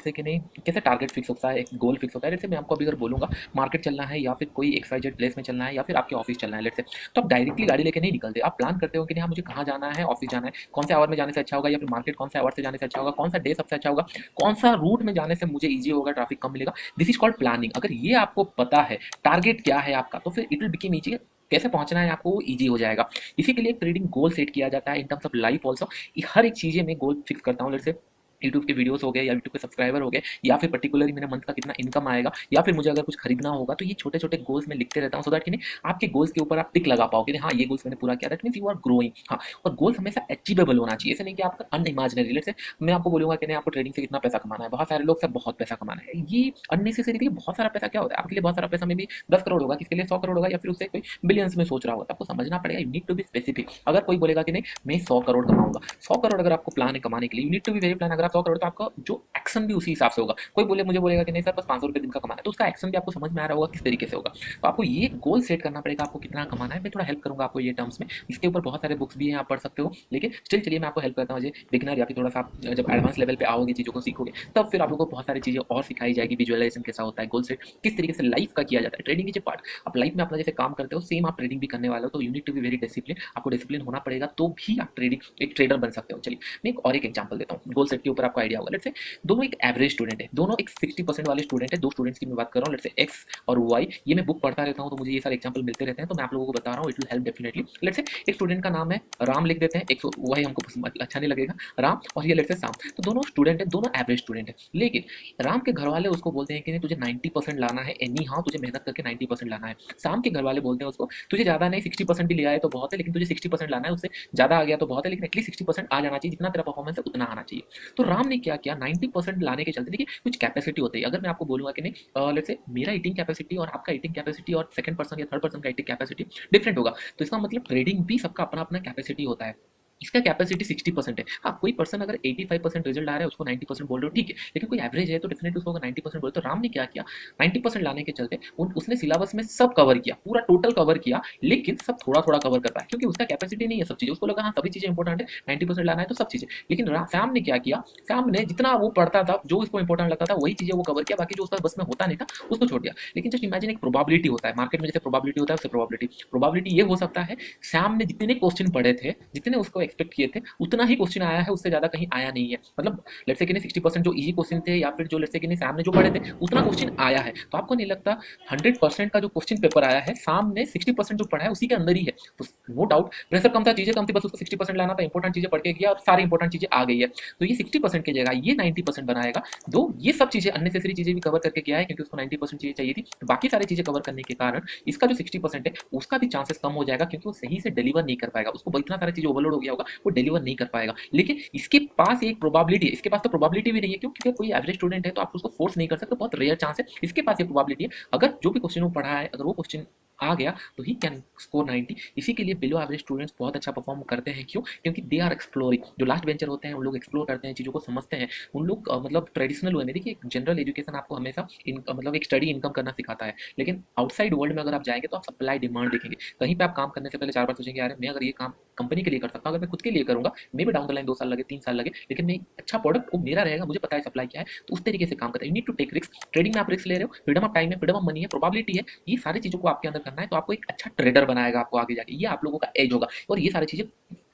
जैसे कि नहीं कैसे टारगेट फिक्स होता है, एक गोल फिक्स होता है। जैसे मैं आपको अभी अगर बोलूँगा मार्केट चलना है या फिर कोई XYZ प्लेस में चलना है या फिर आपके ऑफिस चलना है लेट्स से, तो आप डायरेक्टली गाड़ी लेके नहीं निकलते। आप प्लान करते हो कि नहीं हाँ मुझे कहाँ जाना है, ऑफिस जाना है, कौन से आवर में जाने से अच्छा होगा या फिर मार्केट कौन से आवर से जाने से अच्छा होगा, कौन सा डे सबसे अच्छा होगा, कौन सा रूट में जाने से मुझे ईजी होगा, ट्रैफिक कम मिलेगा। This is called planning. अगर ये आपको पता है टारगेट क्या है आपका, तो फिर इट विल बिकम ईजी। कैसे पहुंचना है आपको वो ईजी हो जाएगा। इसी के लिए ट्रेडिंग गोल सेट किया जाता है in terms of life also. हर एक चीज़ें में गोल फिक्स करता हूँ। लेट्स से यूट्यूब के वीडियोस हो गए या यूट्यूब के सब्सक्राइबर हो गए या फिर पर्टिकुलरली मेरे मंथ का कितना इनकम आएगा या फिर मुझे अगर कुछ खरीदना होगा, तो ये छोटे छोटे गोल्स में लिखते रहता हूँ, सो दैट कि नहीं आपके गोल्स के ऊपर आप टिक लगा पाओ कि हाँ ये गोल्स मैंने पूरा किया। That means you are growing. हाँ, और गोल्स हमेशा अचीवेबल होना चाहिए, ऐसे नहीं कि आपका अनइमेजिनरी। लेट्स से मैं आपको बोलूंगा कि नहीं आपको ट्रेडिंग से कितना पैसा कमाना है, बहुत सारे लोग से बहुत पैसा कमाना है, ये अननेसेसरी। बहुत सारा पैसा क्या होता है आपके लिए, बहुत सारा पैसा में भी 10 करोड़ होगा, किसके लिए 100 करोड़ होगा या फिर उससे कोई बिलियंस में सोच रहा होगा। तो आपको समझना पड़ेगा, you need to be specific. अगर कोई बोलेगा कि नहीं मैं 100 करोड़ कमाऊंगा, 100 करोड़ अगर आपको प्लान है कमाने के लिए, you need to be very plan. अगर आप 100 करोड़, तो आपका जो एक्शन भी उसी हिसाब से होगा। कोई बोले मुझे बोलेगा कि नहीं सर बस 500 रुपये दिन का कमाना है, तो उसका एक्शन भी आपको समझ में आ रहा होगा किस तरीके से होगा। तो आपको ये गोल सेट करना पड़ेगा, आपको कितना कमाना है। मैं थोड़ा हेल्प करूंगा आपको ये टर्म्स में। इसके ऊपर बहुत सारे बुक्स भी हैं, आप पढ़ सकते हो, लेकिन स्टिल चलिए मैं आपको हेल्प करता हूँ। बिगिनर या फिर थोड़ा सा आप जब एडवांस लेवल पे आओगे, चीज़ों को सीखोगे, तब फिर आप लोगों को बहुत सारी चीज़ें और सिखाई जाएगी। विजुअलाइजेशन कैसा होता है, गोल सेट किस तरीके से लाइफ का किया जाता है। ट्रेडिंग की जो पार्ट आप लाइफ में अपना जैसे काम करते हो, सेम आप ट्रेडिंग भी करने वाले हो, तो you need to be very discipline. आपको डिसिप्लिन होना पड़ेगा, तो भी आप ट्रेडिंग एक ट्रेडर बन सकते हो। चलिए मैं एक और एक एग्जाम्पल देता हूँ गोल सेट के ऊपर, आपको आइडिया होगा। लेट्स से दोनों एक एवरेज स्टूडेंट है, दोनों एक 60% वाले स्टूडेंट है। दो स्टूडेंट्स की मैं बात कर रहा हूँ, लेट्स से एक्स और वाई। ये मैं बुक पढ़ता रहता हूँ, तो मुझे ये सारे एग्जाम्पल मिलते रहते हैं, तो मैं आप लोगों को बता रहा हूँ, it will help definitely. Let's say एक स्टूडेंट का नाम है राम, लिख देते हैं। एक वाई हमको अच्छा नहीं लगेगा, राम, और ये लेट्स से शाम। तो दोनों स्टूडेंट है, दोनों एवरेज स्टूडेंट है, लेकिन राम के घर वाले उसको बोलते हैं कि नहीं तुझे 90% लाना है, एनी हाउ तुझे मेहनत करके 90% लाना है। शाम के घर वाले बोलते हैं उसको तुझे ज्यादा नहीं, 60% भी ले आए तो बहुत है, लेकिन तुझे 60% लाना है, उससे ज्यादा आ गया तो बहुत है, लेकिन एटलीस्ट 60% आ जाना चाहिए, जितना तेरा परफॉर्मेंस है उतना आना चाहिए। तो राम ने क्या किया, 90% लाने के चलते, देखिए कुछ कैपेसिटी होती है। अगर मैं आपको बोलूंगा कि नहीं लेट्स से मेरा ईटिंग कैपेसिटी और आपका ईटिंग कैपेसिटी और सेकंड पर्सन या थर्ड पर्सन का ईटिंग कैपेसिटी डिफरेंट होगा, तो इसका मतलब ट्रेडिंग भी सबका अपना अपना कैपेसिटी होता है। इसका कैपेसिटी 60% है। हाँ, कोई पर्सन अगर 85% रिजल्ट आ रहा है, उसको 90% बोल रहे हो, ठीक है, लेकिन कोई एवरेज है तो डेफिनेटली उसको 90% बोले। तो राम ने क्या किया, 90% लाने के चलते उसने सिलेबस में सब कवर किया, पूरा टोटल कवर किया, लेकिन सब थोड़ा थोड़ा कवर कर पाया, क्योंकि उसका कैपेसिटी नहीं है सब चीजें। उसको लगा हाँ सभी चीजें इंपॉर्टेंट है, 90% लाना है तो सब चीजें। लेकिन सैम ने क्या किया, सैम ने जितना वो पढ़ता था, जो उसको इंपॉर्टेंट लगता था, वही चीजें वो कवर किया, बाकी जो उसका बस में होता नहीं था उसको छोड़ दिया। लेकिन जस्ट इमेजिन एक प्रोबेबिलिटी होता है मार्केट में, जैसे प्रोबेबिलिटी होता है, उससे प्रोबेबिलिटी ये हो सकता है सैम ने जितने क्वेश्चन पढ़े थे, जितने उसको एक्सपेक्ट किए थे, उतना ही क्वेश्चन आया है, उससे ज्यादा कहीं आया नहीं है। मतलब लेट्स से कि नहीं 60% जो इजी क्वेश्चन थे, या फिर जो लेट्स से कि नहीं सैम ने जो पढ़े थे उतना क्वेश्चन आया है। तो आपको नहीं लगता 100% का जो क्वेश्चन पेपर आया है, सैम ने 60% जो पढ़ा है उसी के अंदर ही है। तो नो डाउट प्रेशर कम था, चीजें कम थी, बस उसको 60% लाना था, इंपॉर्टेंट चीजें पढ़ के गया और सारी इंपॉर्टेंट चीजें आ गई है। तो ये 60% की जगह ये 90% बनाएगा। दो ये सब चीजें अननेसेसरी चीजें भी कवर करके गया है, क्योंकि उसको 90% चीजें चाहिए थी, तो बाकी सारी चीजें कवर करने के कारण इसका जो 60% है उसका भी चांसेस कम हो जाएगा, क्योंकि वो सही से डिलीवर नहीं कर पाएगा, उसको इतना सारी चीजें ओवरलोड हो गया होगा, वो डिलीवर नहीं कर पाएगा। लेकिन इसके पास एक प्रोबेबिलिटी है, इसके पास तो प्रोबेबिलिटी भी नहीं है, क्योंकि कोई एवरेज स्टूडेंट है तो आप उसको फोर्स नहीं कर सकते, बहुत रेयर चांस है। इसके पास ये प्रोबेबिलिटी है, अगर जो भी क्वेश्चन वो पढ़ा है अगर वो क्वेश्चन आ गया तो ही कैन स्कोर 90। इसी के लिए बिलो एवरेज स्टूडेंट्स बहुत अच्छा परफॉर्म करते हैं। क्यों? क्योंकि दे आर एक्सप्लोरिंग। जो लास्ट बेंचर होते हैं उन लोग एक्सप्लोर करते हैं, चीज़ों को समझते हैं। उन लोग मतलब ट्रेडिशनल वे में, देखिए जनरल एजुकेशन आपको हमेशा मतलब एक स्टडी इनकम करना सिखाता है, लेकिन आउटसाइड वर्ल्ड में अगर आप जाएंगे तो आप सप्लाई डिमांड देखेंगे। कहीं पे आप काम करने से पहले 4 बार सोचेंगे यार मैं अगर ये काम कंपनी के लिए कर सकता हूँ, अगर मैं खुद के लिए करूंगा, मे भी डाउन द लाइन 2 साल लगे, 3 साल लगे, लेकिन मैं अच्छा प्रोडक्ट वो मेरा रहेगा, मुझे पता है सप्लाई क्या है, तो उस तरीके से काम करता है। You need to take risk. Trading में आप रिस्क ले रहे हो, फ्रीडम ऑफ टाइम है, फ्रीडम ऑफ मनी है, प्रोबेबिलिटी है, ये सारी चीजों को आपके अंदर करना है, तो आपको एक अच्छा ट्रेडर बनाएगा आपको आगे जाके, ये आप लोगों का एज होगा। और ये सारी चीजें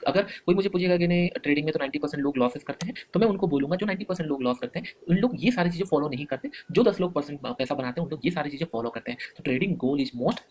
अगर कोई मुझे पूछेगा कि नहीं ट्रेडिंग में तो 90% लोग लॉसेस करते हैं, तो मैं उनको बोलूंगा जो 90% लोग लॉस करते हैं उन लोग ये सारी चीजें फॉलो नहीं करते, जो 10 लोग परसेंट पैसा बनाते हैं उन लोग ये सारी चीजें फॉलो करते हैं। तो trading goal is most,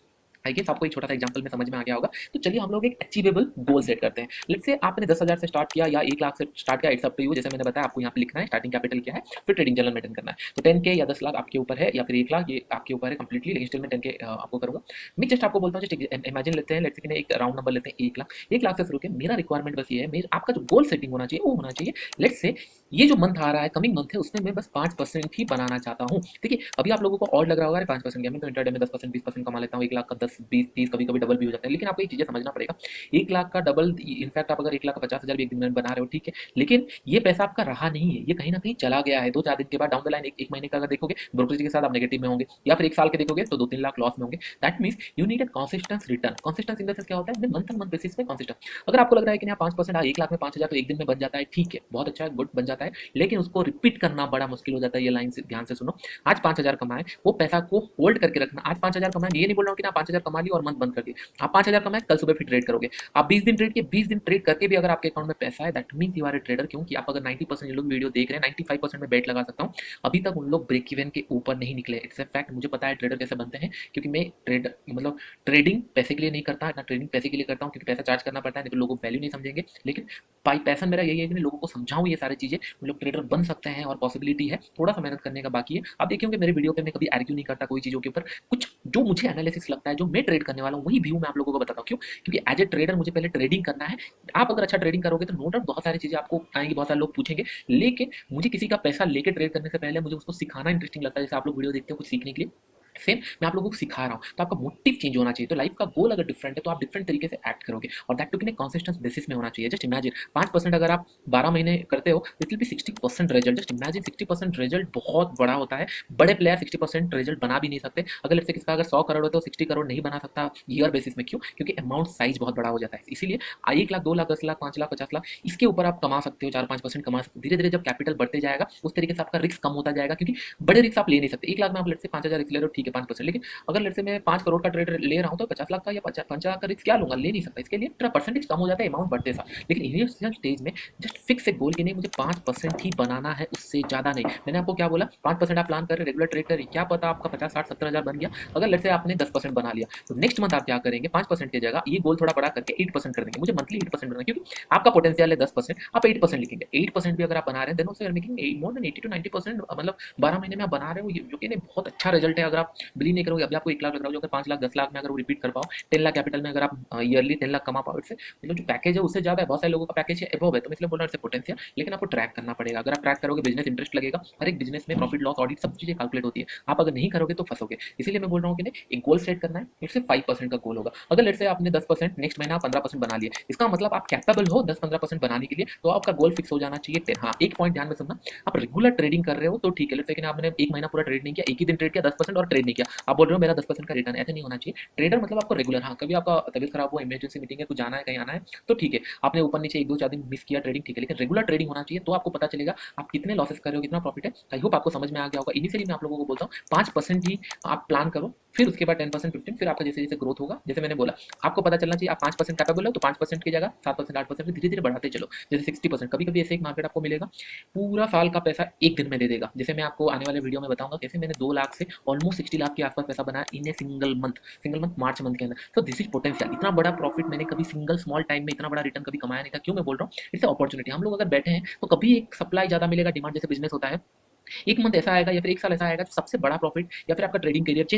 I guess आपको एक छोटा सा एग्जांपल में समझ में आ गया होगा। तो चलिए हम लोग एक अचीवेबल गोल सेट करते हैं। लेट्स से आपने 10,000 से स्टार्ट किया या 1 लाख से स्टार्ट किया, इट्स अप टू यू। जैसे मैंने बताया आपको यहाँ पे लिखना है स्टार्टिंग कैपिटल क्या है, फिर ट्रेडिंग जर्नल मेंटेन करना है। तो 10K या 10 लाख आपके ऊपर है, या फिर 1 लाख, ये आपके ऊपर है कंप्लीटली, लेकिन स्टिल मैं 10K आपको करूंगा। मैं जस्ट आपको बोलता हूँ, जस्ट इमेजिन लेते हैं, लेट्स से एक राउंड नंबर लेते हैं 1 लाख। 1 लाख से शुरू के मेरा रिक्वायरमेंट बस ये है, मेरा आपका जो गोल सेटिंग होना चाहिए वो होना चाहिए। लेट्स से ये जो मंथ आ रहा है, कमिंग मंथ है, उसमें मैं बस 5% ही बनाना चाहता हूँ। देखिए अभी आप लोगों को और लग रहा होगा 5% क्या, मैं तो इंटरडे में 10%, 20% कमा लेता हूँ, 1 लाख का 10, 20, 30 कभी-कभी डबल भी हो जाता है। लेकिन आपको ये चीज़ें समझना पड़ेगा, 1 लाख का डबल इनफैक्ट आप अगर 1,50,000 भी एक दिन में बना रहे हो, ठीक है, लेकिन ये पैसा आपका रहा नहीं है, ये कहीं न कहीं चला गया है। 2-4 दिन के बाद डाउन द लाइन 1 महीने का अगर देखोगे, ब्रोकरेज के साथ आप नेगेटिव में होंगे, या फिर 1 साल के देखोगे तो 2-3 लाख लॉस में होंगे। That means you need a consistence return. Consistence in the sense क्या होता है? मंथ ऑन मंथ बेसिस पे कंसिस्टेंट। अगर आपको लग रहा है कि नहीं 5% 1 लाख में 5,000 तो एक दिन में बन जाता है, ठीक है, बहुत अच्छा है, गुड बन जाता है, लेकिन उसको रिपीट करना बड़ा मुश्किल हो जाता है। ये लाइन से ध्यान से सुनो, आज 5,000 कमाए, वो पैसा को होल्ड करके रखना। आज 5,000 कमाए, ये नहीं बोल रहा हूँ कि ना 5,000 कमा लिया और मंथ बंद कर दिए। आप 5,000 कमाए, कल सुबह फिर ट्रेड करोगे। आप 20 दिन ट्रेड किए, 20 दिन ट्रेड करके भी अगर आपके अकाउंट में पैसा है, that means you are a trader. क्योंकि आप अगर 90% लोग वीडियो देख रहे हैं, 95% में बेट लगा सकता हूँ, अभी तक उन लोग ब्रेक इवन के ऊपर नहीं निकले। इट्स अ फैक्ट, मुझे पता है ट्रेडर कैसे बनते हैं, क्योंकि मैं ट्रेड मतलब ट्रेडिंग पैसे के लिए नहीं करता ना, ट्रेडिंग पैसे के लिए करता हूँ क्योंकि पैसा चार्ज करना पड़ता है, नहीं तो लोग वैल्यू नहीं समझेंगे। लेकिन पैसन मेरा यही है कि मैं लोगों को समझाऊं ये सारी चीजें, वो लोग ट्रेडर बन सकते हैं और पॉसिबिलिटी है, थोड़ा सा मेहनत करने का बाकी है। आप देखिए मेरे वीडियो पे मैं कभी आर्ग्यू नहीं करता कोई चीजों के ऊपर, कुछ जो मुझे एनालिसिस लगता है, जो मैं ट्रेड करने वाला हूँ, वही व्यू मैं आप लोगों को बताता हूँ। क्यों? क्योंकि एज ए ट्रेडर मुझे पहले ट्रेडिंग करना है। आप अगर अच्छा ट्रेडिंग करोगे तो नो डाउट बहुत सारी चीजें आपको आएंगी, बहुत सारे लोग पूछेंगे, लेकिन मुझे किसी का पैसा लेके ट्रेड करने से पहले मुझे उसको सिखाना इंटरेस्टिंग लगता है। जैसे आप लोग वीडियो देखते हो कुछ सीखने के लिए, सेम मैं आप लोगों को सिखा रहा हूँ, तो आपका मोटिव चेंज होना चाहिए। तो लाइफ का गोल अगर डिफरेंट है तो आप डिफरेंट तरीके से एक्ट करोगे, और दैट टू कितने कंसिस्टेंट बेसिस में होना चाहिए। जस्ट इमेजिन 5% अगर आप 12 महीने करते हो, it will be 60% result. Just imagine 60% result बहुत बड़ा होता है। बड़े प्लेयर 60% रिजल्ट बना भी नहीं सकते। अगर लेट्स से किसका अगर 100 करोड़ है तो 60 करोड़ नहीं बना सकता ईयर बेसिस में। क्यों? क्योंकि अमाउंट साइज बहुत बड़ा हो जाता है। इसीलिए 1 लाख, 2 लाख, 10 लाख, 5 लाख, 50 लाख, इसके ऊपर आप कमा सकते हो, 4-5% कमा सकते हो। धीरे धीरे जब कैपिटल बढ़ते जाएगा उस तरीके से आपका रिस्क कम होता जाएगा, क्योंकि बड़े रिस्क आप ले नहीं सकते। 1 लाख में आप लेट्स से 5,000 रिस्क ले रहे हो, ठीक है 5%, लेकिन अगर लेट्स से मैं 5 करोड़ का ट्रेड ले रहा हूँ तो 50 लाख का या 5 लाख का रिस्क क्या लूंगा? ले नहीं सकता। इसके लिए थोड़ा परसेंटेज कम हो जाता है अमाउंट बढ़ते साथ। लेकिन इनिशियल स्टेज में जस्ट फिक्स एक गोल कि नहीं मुझे 5% ही बनाना है, उससे ज्यादा नहीं। मैंने आपको क्या बोला? 5% आप प्लान कर रहे, रेगुलर ट्रेड कर रहे, क्या पता आपका 50, 60, 70,000 बन गया। अगर लेट्स से आपने 10% बना लिया तो नेक्स्ट मंथ आप क्या करेंगे? 5% की जगह ये गोल थोड़ा बड़ा करके 8% कर देंगे। मुझे मंथली 8% बनाना है, क्योंकि आपका पोटेंशियल है 10%, आप 8% लिखेंगे। 8% भी अगर आप बना रहे हैं then also you are making more than 80 to 90%। मतलब 12 महीने में आप बना रहे हो, जो कि बहुत अच्छा रिजल्ट है। अगर आप बिलीव नहीं करोगे, अभी आपको 1 लाख लग रहा हो, जो अगर 5 लाख, 10 लाख में अगर वो रिपीट कर पाओ, 10 लाख कैपिटल में अगर आप ईयरली 10 लाख कमा पाओ, इससे मतलब जो पैकेज है उससे ज्यादा है। बहुत सारे लोगों का पैकेज है एबव है, तो इसलिए बोल रहा हूँ पोटेंशियल। लेकिन आपको ट्रैक करना पड़ेगा। अगर आप ट्रैक करोगे, बिजनेस इंटरेस्ट लगेगा। हर एक बिजनेस में प्रॉफिट लॉस ऑडिट सब चीजें कैलकुलेट होती है। आप अगर नहीं करोगे तो फंसोगे। इसीलिए मैं बोल रहा हूँ कि एक गोल सेट करना है, लेट्स से 5% का गोल होगा। अगर लेट्स से आपने 10%, नेक्स्ट महीना 15% बना लिए, इसका मतलब आप कैपेबल हो 10-15% बनाने के लिए, तो आपका गोल फिक्स हो जाना चाहिए 10। हाँ, एक पॉइंट ध्यान में सुनना, आप रेगुलर ट्रेडिंग कर रहे हो तो ठीक है। लेकिन आपने एक महीना पूरा ट्रेड नहीं किया, एक ही दिन ट्रेड किया 10% और ट्रेड नहीं किया, आप बोल रहे हो मेरा 10% का रिटर्न, ऐसे नहीं होना चाहिए। ट्रेडर मतलब आपको रेगुलर, हाँ कभी आपका तबीयत खराब हुआ, इमरजेंसी मीटिंग है, कुछ जाना है, कहीं आना है, तो ठीक है, आपने ऊपर नीचे 1-2-4 दिन मिस किया ट्रेडिंग, ठीक है, लेकिन रेगुलर ट्रेडिंग होना चाहिए। तो आपको पता चलेगा आप कितने लॉसेस कर रहे हो, कितना प्रॉफिट है। आई होप आपको समझ में आ गया होगा। इनिशियली मैं आप लोगों को बोलता हूँ 5% ही आप प्लान करो, फिर उसके बाद 10%, 15, फिर आपका जैसे जैसे ग्रोथ होगा, जैसे मैंने बोला आपको पता चलना चाहिए आप 5% कैपेबल हो, तो 5% की जगह 7%, 8% धीरे धीरे बढ़ाते चलो। जैसे 60%, कभी कभी ऐसे एक मार्केट आपको मिलेगा पूरा साल का पैसा एक दिन में दे देगा। जैसे मैं आपको आने वाले वीडियो में बताऊंगा कैसे मैंने 2 लाख से ऑलमोस्ट 60 लाख के आसपास पैसा बनाया in a single month March month के अंदर। तो दिस इज पोटेंशियल। इतना बड़ा प्रॉफिट मैंने कभी सिंगल स्मॉल टाइम में इतना बड़ा रिटर्न कभी कमाया नहीं था। क्यों मैं बोल रहा हूँ? It's opportunity. हम लोग अगर बैठे हैं तो कभी एक सप्लाई ज्यादा मिलेगा, डिमांड जैसे बिजनेस होता है, एक मंथ ऐसा आएगा या फिर एक साल ऐसा आएगा तो सबसे बड़ा प्रॉफिट या फिर आपका ट्रेडिंग करियर चेंज